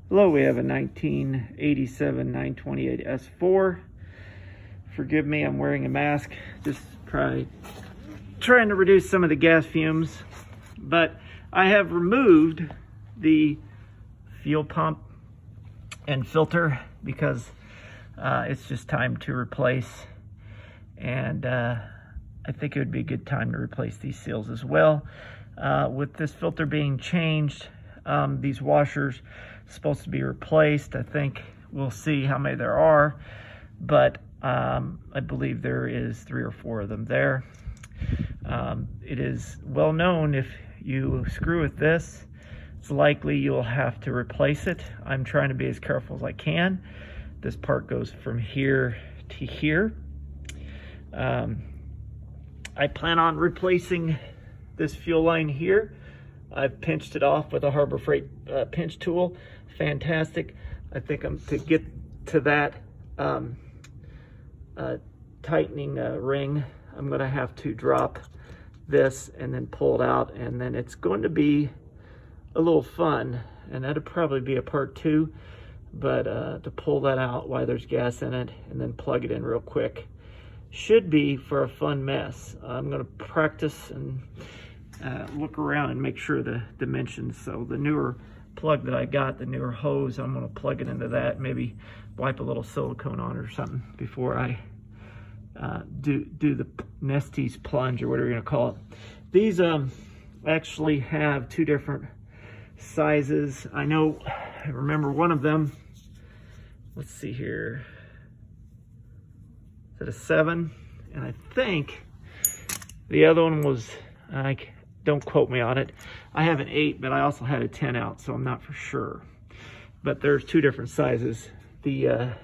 Hello, we have a 1987 928 S4. Forgive me, I'm wearing a mask. Just trying to reduce some of the gas fumes. But I have removed the fuel pump and filter because it's just time to replace. And I think it would be a good time to replace these seals as well. With this filter being changed, these washers supposed to be replaced. I think we'll see how many there are, but I believe there is 3 or 4 of them there. It is well known if you screw with this, it's likely you'll have to replace it. I'm trying to be as careful as I can. This part goes from here to here. I plan on replacing this fuel line here. I've pinched it off with a Harbor Freight pinch tool. Fantastic. I think I'm to get to that tightening ring. I'm going to have to drop this and then pull it out, and then it's going to be a little fun, and that'll probably be a part 2. But to pull that out while there's gas in it and then plug it in real quick should be for a fun mess. I'm going to practice and look around and make sure the dimensions. So the newer plug that I got, the newer hose, I'm going to plug it into that, maybe wipe a little silicone on it or something before I do the Nestes plunge or whatever you're going to call it. These actually have 2 different sizes. I remember one of them, let's see here, is it a 7? And I think the other one was, don't quote me on it, I have an 8, but I also had a 10 out, so I'm not for sure. But there's 2 different sizes. The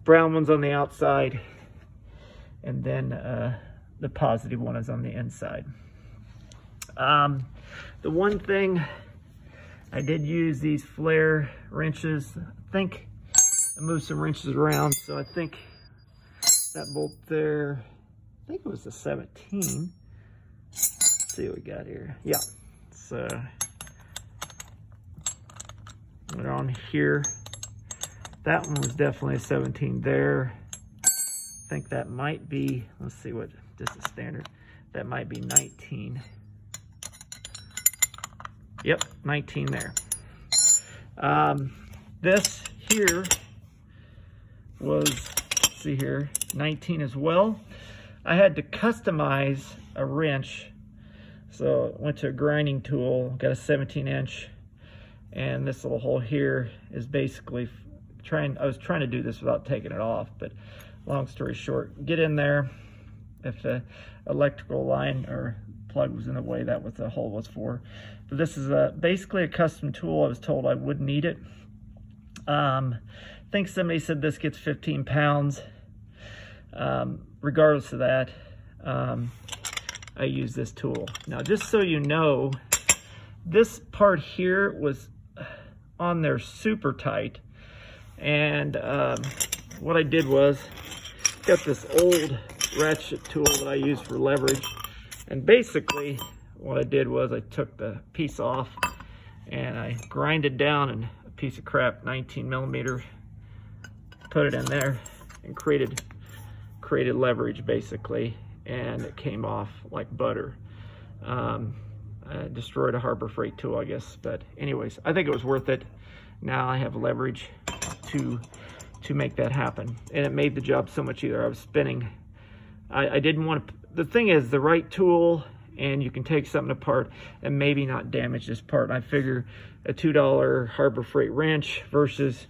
brown one's on the outside, and then the positive one is on the inside. The one thing, I did use these flare wrenches. I think I moved some wrenches around, so I think that bolt there, I think it was the 17. Let's see what we got here. Yeah, so we're on here. That one was definitely a 17 there. I think that might be, let's see what this is standard. That might be 19. Yep, 19 there. This here was, let's see here, 19 as well. I had to customize a wrench. So I went to a grinding tool, got a 17-inch, and this little hole here is basically I was trying to do this without taking it off, but long story short, get in there. If the electrical line or plug was in the way, that was the hole was for. But this is basically a custom tool. I was told I wouldn't need it. I think somebody said this gets 15 pounds. Regardless of that, I use this tool. Now, just so you know, this part here was on there super tight. And what I did was, got this old ratchet tool that I use for leverage. And basically, what I did was I took the piece off and I grinded down in a piece of crap, 19 millimeter, put it in there and created leverage basically, and it came off like butter. I destroyed a Harbor Freight tool, I guess, but anyways, I think it was worth it. Now I have leverage to make that happen, and it made the job so much easier. I was spinning. I didn't want to, the thing is, the right tool, and you can take something apart and maybe not damage this part. And I figure a $2 Harbor Freight wrench versus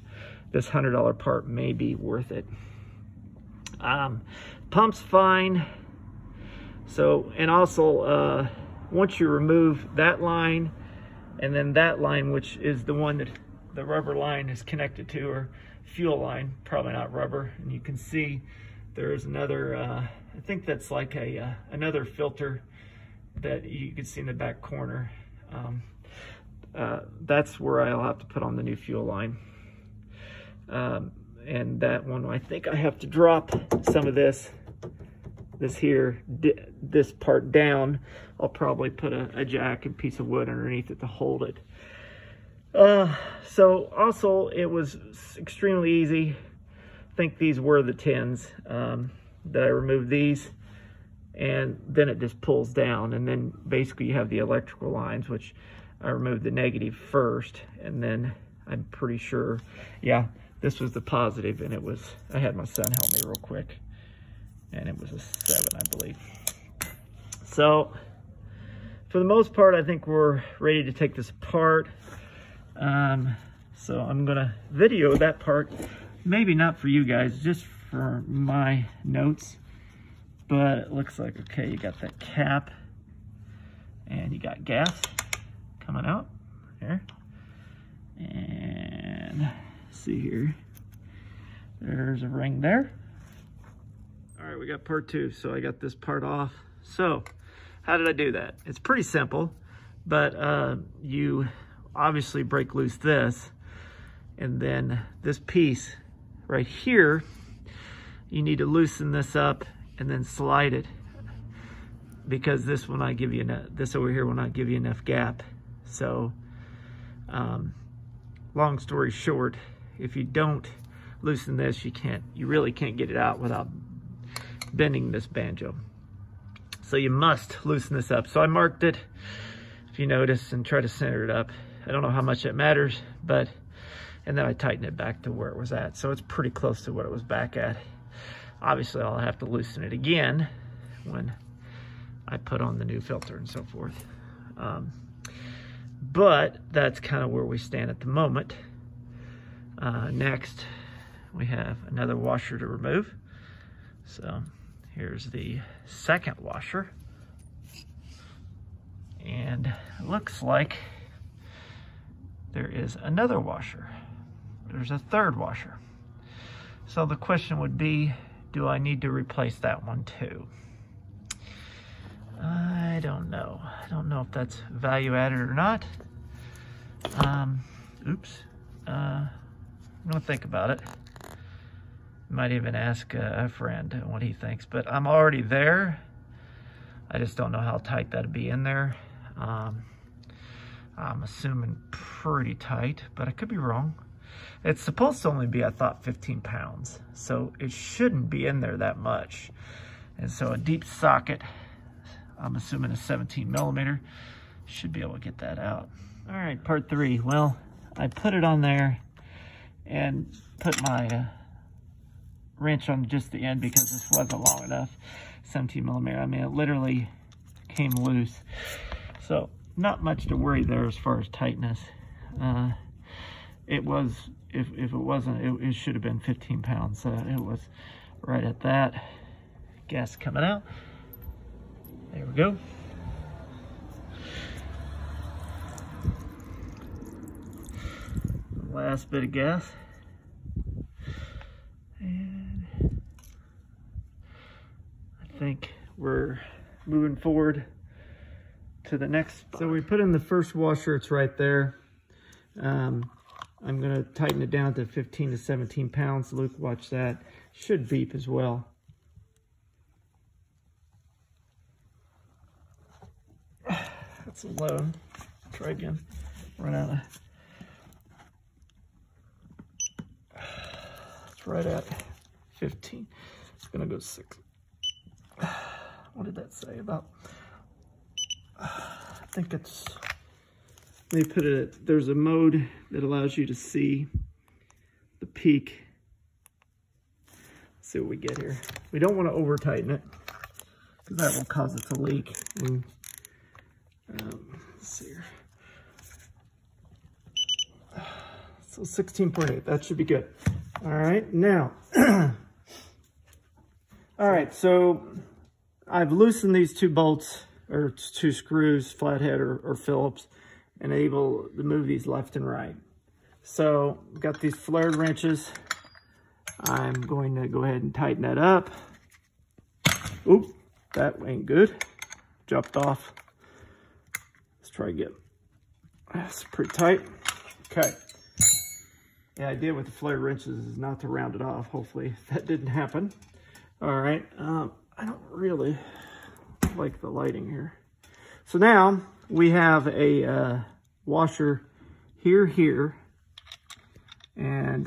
this $100 part may be worth it. Pump's fine. So, and also, once you remove that line, and then that line, which is the one that the rubber line is connected to, or fuel line, probably not rubber, and you can see there's another, I think that's like a another filter that you can see in the back corner. That's where I'll have to put on the new fuel line. And that one, I think I have to drop some of this here, this part down. I'll probably put a jack and piece of wood underneath it to hold it. So also it was extremely easy. I think these were the 10s that I removed these, and then it just pulls down, and then basically you have the electrical lines, which I removed the negative first, and then I'm pretty sure, yeah, this was the positive, and it was, I had my son help me real quick, and it was a 7, I believe. So for the most part, I think we're ready to take this apart. So I'm gonna video that part, maybe not for you guys, just for my notes. But it looks like, okay, you got that cap, and you got gas coming out here. And see here, there's a ring there. All right, we got part 2. So I got this part off. So how did I do that? It's pretty simple, but you obviously break loose this, and then this piece right here, you need to loosen this up and then slide it, because this will not give you enough, this over here will not give you enough gap. So long story short, if you don't loosen this, you really can't get it out without bending this banjo. So you must loosen this up. So I marked it, if you notice, and try to center it up. I don't know how much it matters, but, and then I tighten it back to where it was at. So it's pretty close to what it was back at. Obviously, I'll have to loosen it again when I put on the new filter and so forth. But that's kind of where we stand at the moment. Next, we have another washer to remove. So here's the second washer. And it looks like there is another washer. There's a third washer. So the question would be, do I need to replace that one too? I don't know. I don't know if that's value added or not. Oops. I'm gonna think about it. Might even ask a friend what he thinks, but I'm already there. I just don't know how tight that'd be in there. I'm assuming pretty tight, but I could be wrong. It's supposed to only be, I thought, 15 pounds. So it shouldn't be in there that much. And so a deep socket, I'm assuming a 17 millimeter, should be able to get that out. All right, part 3. Well, I put it on there and put my wrench on just the end because this wasn't long enough. 17 millimeter, I mean, it literally came loose. So not much to worry there as far as tightness. It was, if it wasn't, it should have been 15 pounds. It was right at that. Gas coming out. There we go. Last bit of gas. And I think we're moving forward to the next spot. So we put in the first washer, it's right there. I'm gonna tighten it down to 15 to 17 pounds. Luke, watch that. Should beep as well. That's 11. Try again. Run out of. It's right at 15. It's gonna go 6. What did that say about? I think it's. They put it. There's a mode that allows you to see the peak. Let's see what we get here. We don't want to over tighten it because that will cause it to leak. And, let's see here. So 16.8, that should be good. All right, now, all right, so I've loosened these 2 bolts, or 2 screws, flathead or Phillips, and able to move these left and right. So, got these flared wrenches. I'm going to go ahead and tighten that up. Oop, that ain't good. Jumped off. Let's try again. That's pretty tight. Okay. The idea with the flared wrenches is not to round it off. Hopefully that didn't happen. All right, I don't really like the lighting here. So now we have a washer here. And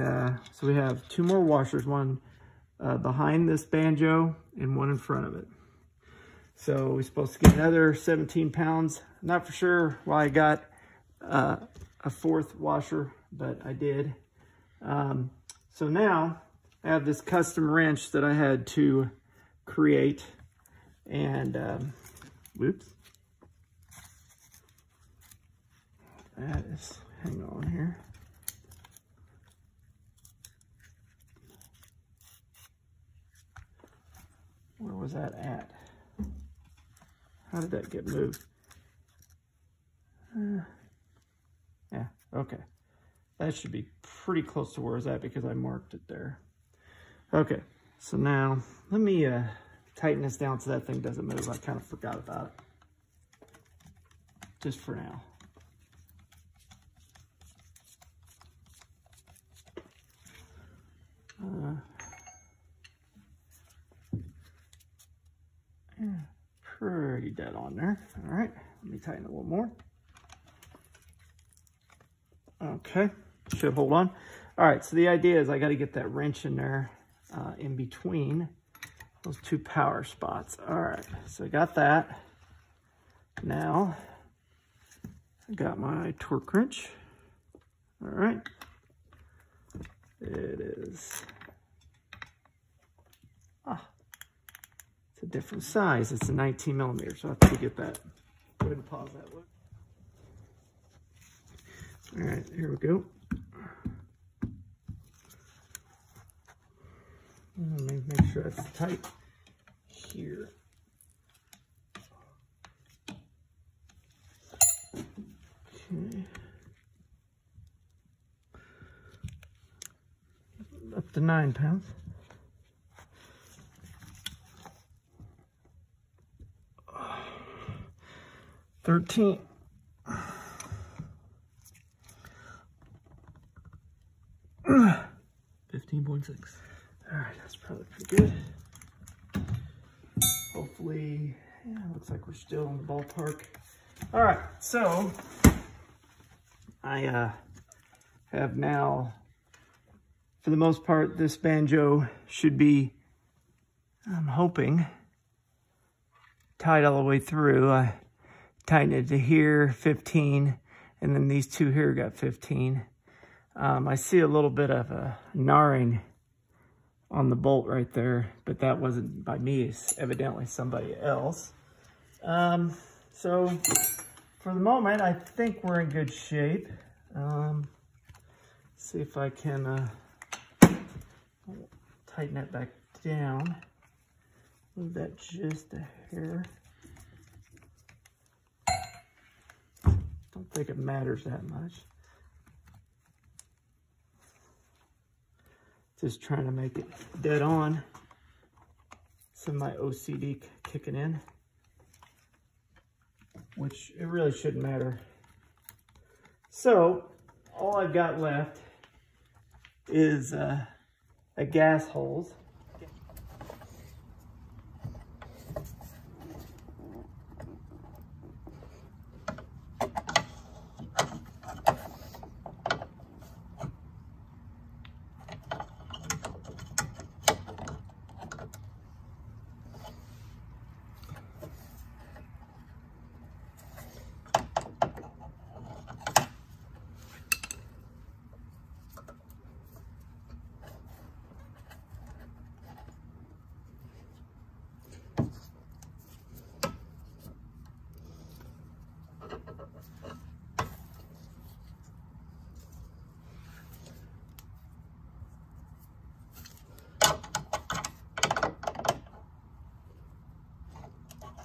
so we have 2 more washers, one behind this banjo and one in front of it. So we're supposed to get another 17 pounds. Not for sure why I got a 4th washer, but I did. So now I have this custom wrench that I had to create. And, whoops. That is, hang on here. Where was that at? How did that get moved? Yeah, okay. That should be pretty close to where it's at because I marked it there. Okay, so now let me tighten this down so that thing doesn't move. I kind of forgot about it. Just for now. Yeah, pretty dead on there. All right, let me tighten it a little more. Okay, should hold on. All right, so the idea is I got to get that wrench in there in between those 2 power spots. All right, so I got that. Now I got my torque wrench. All right, it is. It's a different size. It's a 19 millimeter, so I have to get that. Go ahead and pause that one. All right, here we go. Let me make sure it's tight here. Okay. Up to 9 pounds. $13. 15.6. All right, that's probably pretty good. Hopefully, yeah, looks like we're still in the ballpark. All right, so I have now, for the most part, this banjo should be, I'm hoping, tied all the way through. I tightened it to here, 15, and then these 2 here got 15. I see a little bit of a gnarring on the bolt right there, but that wasn't by me, it's evidently somebody else. So for the moment, I think we're in good shape. See if I can tighten that back down. Move that just a hair. Don't think it matters that much. Just trying to make it dead on. Some of my OCD kicking in, which it really shouldn't matter. So all I've got left is a gas hose.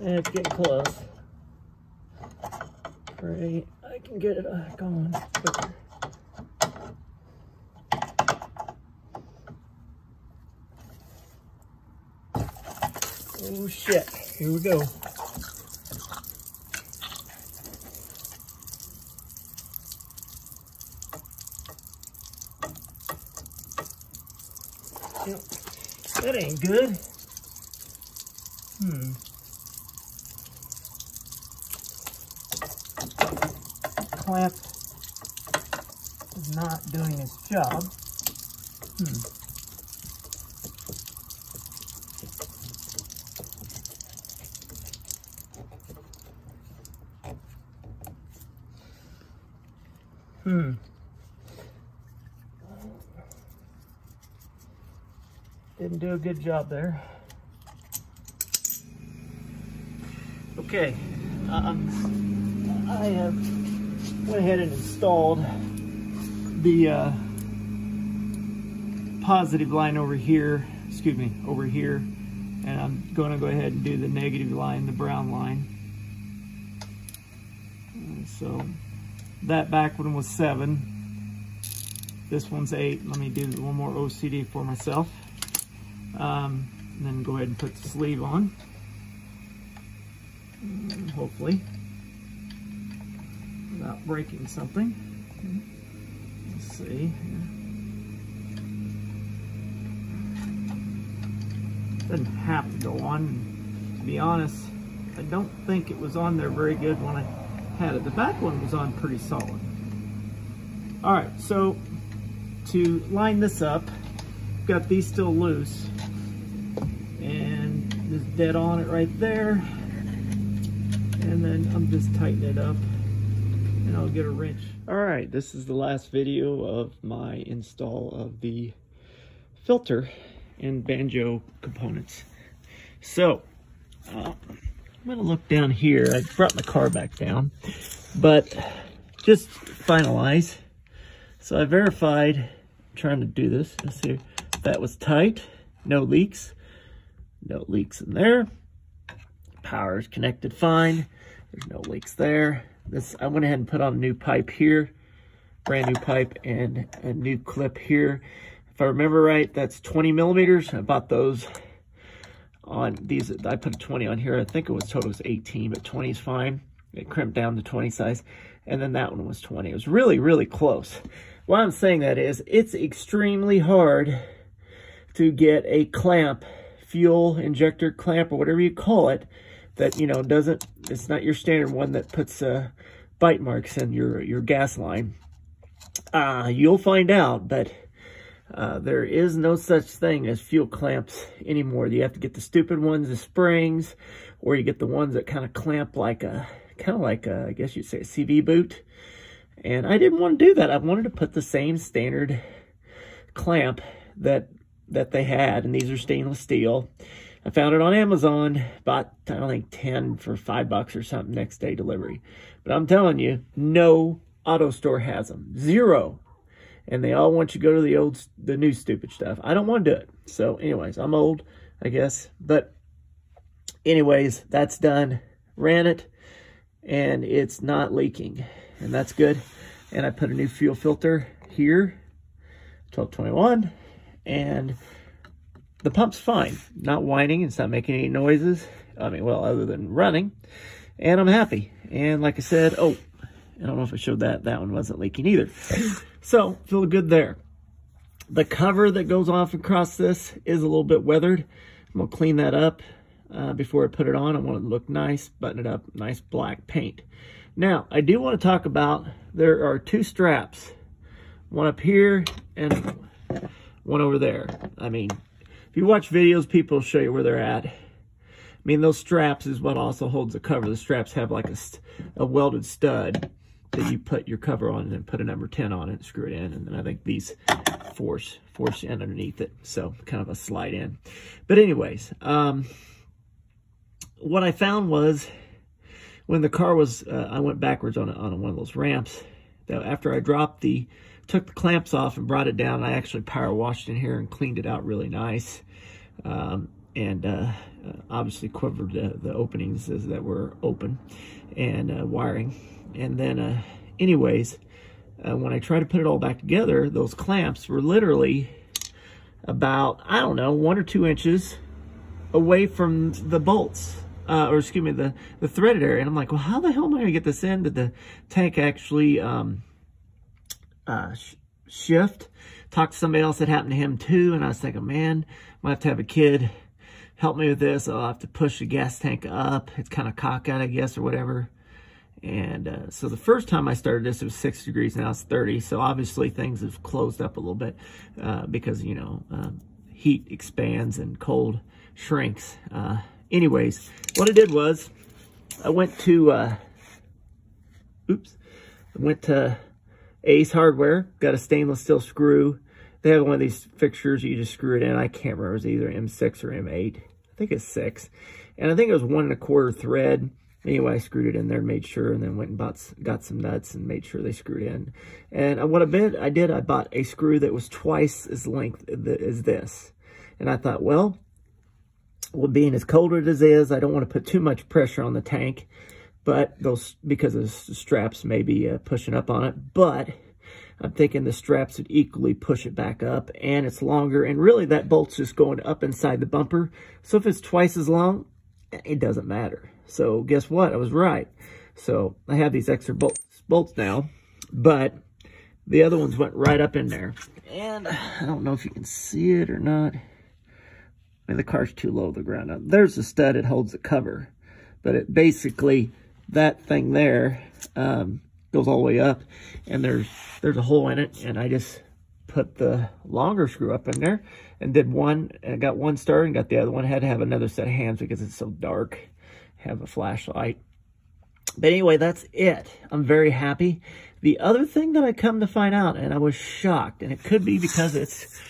And it's getting close. Great, I can get it going quicker. Oh shit, here we go. Yep. That ain't good. Clamp is not doing its job. Didn't do a good job there. Okay, I have went ahead and installed the positive line over here, over here, and I'm going to go ahead and do the negative line, the brown line. And so that back one was 7, this one's 8. Let me do one more OCD for myself, and then go ahead and put the sleeve on, hopefully without breaking something. Let's see. Doesn't have to go on. To be honest, I don't think it was on there very good when I had it. The back one was on pretty solid. All right, so to line this up, I've got these still loose, and this dead on it right there, and then I'm just tightening it up, and I'll get a wrench. All right, this is the last video of my install of the filter and banjo components. So I'm gonna look down here. I brought my car back down, but just finalize. So I verified, I'm trying to do this. Let's see, that was tight, no leaks in there. Power is connected fine. There's no leaks there. This, I went ahead and put on a new pipe here, brand new pipe, and a new clip here. If I remember right, that's 20 millimeters. I bought those on these. I put a 20 on here. I think it was total was 18, but 20 is fine. It crimped down to 20 size. And then that one was 20. It was really, really close. Why I'm saying that is it's extremely hard to get a clamp, fuel injector clamp, or whatever you call it, that, you know, doesn't, it's not your standard one that puts bite marks in your gas line. You'll find out, but there is no such thing as fuel clamps anymore. You have to get the stupid ones, the springs, or you get the ones that kind of clamp like a, I guess you'd say a CV boot. And I didn't want to do that. I wanted to put the same standard clamp that they had, and these are stainless steel. I found it on Amazon, bought, I don't think 10 for $5 or something, next day delivery. But I'm telling you, no auto store has them. 0. And they all want you to go to the new stupid stuff. I don't want to do it. So anyways, I'm old, I guess. But anyways, that's done. Ran it, and it's not leaking. And that's good. And I put a new fuel filter here, 1221. And the pump's fine. Not whining. It's not making any noises. I mean, well, other than running. And I'm happy. And like I said, oh, I don't know if I showed that. That one wasn't leaking either. So, feel good there. The cover that goes off across this is a little bit weathered. I'm going to clean that up before I put it on. I want it to look nice, button it up, nice black paint. Now, I do want to talk about, there are 2 straps. One up here and one over there. I mean, if you watch videos, people will show you where they're at. I mean, those straps is what also holds the cover. The straps have like a welded stud that you put your cover on and then put a number 10 on it and screw it in. And then I think these force in underneath it. So kind of a slide in. But anyways, what I found was when the car was, I went backwards on one of those ramps. That after I took the clamps off and brought it down, I actually power washed in here and cleaned it out really nice. And obviously quivered the openings that were open and wiring. And then anyways, when I tried to put it all back together, those clamps were literally about, I don't know, 1 or 2 inches away from the bolts, or excuse me, the threaded area. And I'm like, well, how the hell am I gonna get this in? Did the tank actually shift? Talked to somebody else that happened to him too, and I was thinking, man, I might have to have a kid help me with this. I'll have to push the gas tank up. It's kind of cockeyed, I guess, or whatever. And so the first time I started this, it was 6 degrees, now it's 30. So obviously things have closed up a little bit because, you know, heat expands and cold shrinks. Anyways, what I did was I went to, Ace Hardware, got a stainless steel screw. They have one of these fixtures, you just screw it in. I can't remember, it was either M6 or M8. I think it's 6. And I think it was 1 1/4 thread. Anyway, I screwed it in there, made sure, and then went and got some nuts and made sure they screwed in. And what I did, I bought a screw that was twice as length as this. And I thought, well, being as cold as it is, I don't want to put too much pressure on the tank, but because the straps may be pushing up on it. But I'm thinking the straps would equally push it back up, and it's longer. And really, that bolt's just going up inside the bumper. So if it's twice as long, it doesn't matter. So guess what? I was right. So I have these extra bolts now, but the other ones went right up in there. And I don't know if you can see it or not. I mean, the car's too low to the ground. Now, there's a stud that holds the cover, but it basically, that thing there goes all the way up, and there's a hole in it, and I just put the longer screw up in there and did one, and got one started and got the other one. I had to have another set of hands because it's so dark. Have a flashlight. But anyway, that's it. I'm very happy. The other thing that I come to find out, and I was shocked, and it could be because it's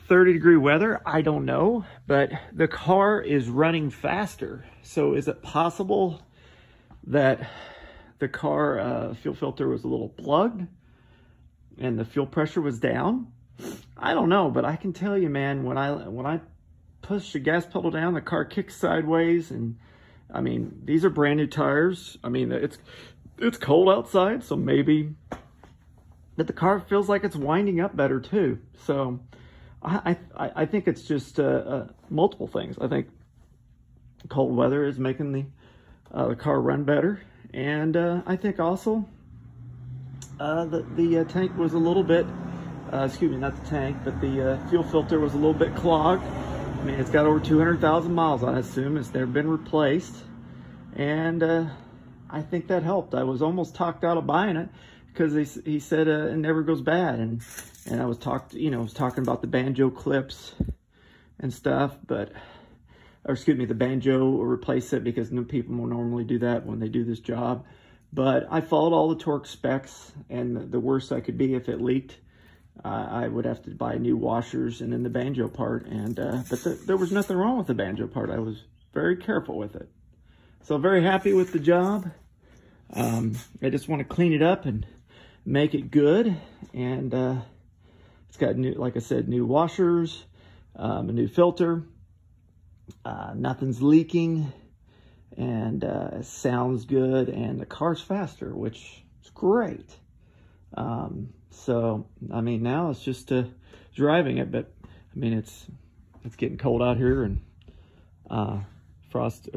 30-degree weather, I don't know, but the car is running faster. So is it possible that the car fuel filter was a little plugged and the fuel pressure was down? I don't know, but I can tell you, man, when I push the gas pedal down, the car kicks sideways. And I mean, these are brand new tires. I mean, it's cold outside, so maybe that the car feels like it's winding up better too. So I think it's just multiple things. I think cold weather is making the car run better, and I think also the tank was a little bit, excuse me, not the tank, but the fuel filter was a little bit clogged. I mean, it's got over 200,000 miles, I assume. It's never been replaced. And I think that helped. I was almost talked out of buying it because he said it never goes bad. And I was talking about the banjo clips and stuff, or excuse me, the banjo will replace it because no people will normally do that when they do this job. But I followed all the torque specs, and the worst I could be if it leaked, I would have to buy new washers and then the banjo part. And but there was nothing wrong with the banjo part. I was very careful with it. So very happy with the job. I just want to clean it up and make it good. And it's got new, like I said, new washers, a new filter. Nothing's leaking, and it sounds good, and the car's faster, which is great. So, I mean, now it's just driving it, but I mean, it's getting cold out here, and frost.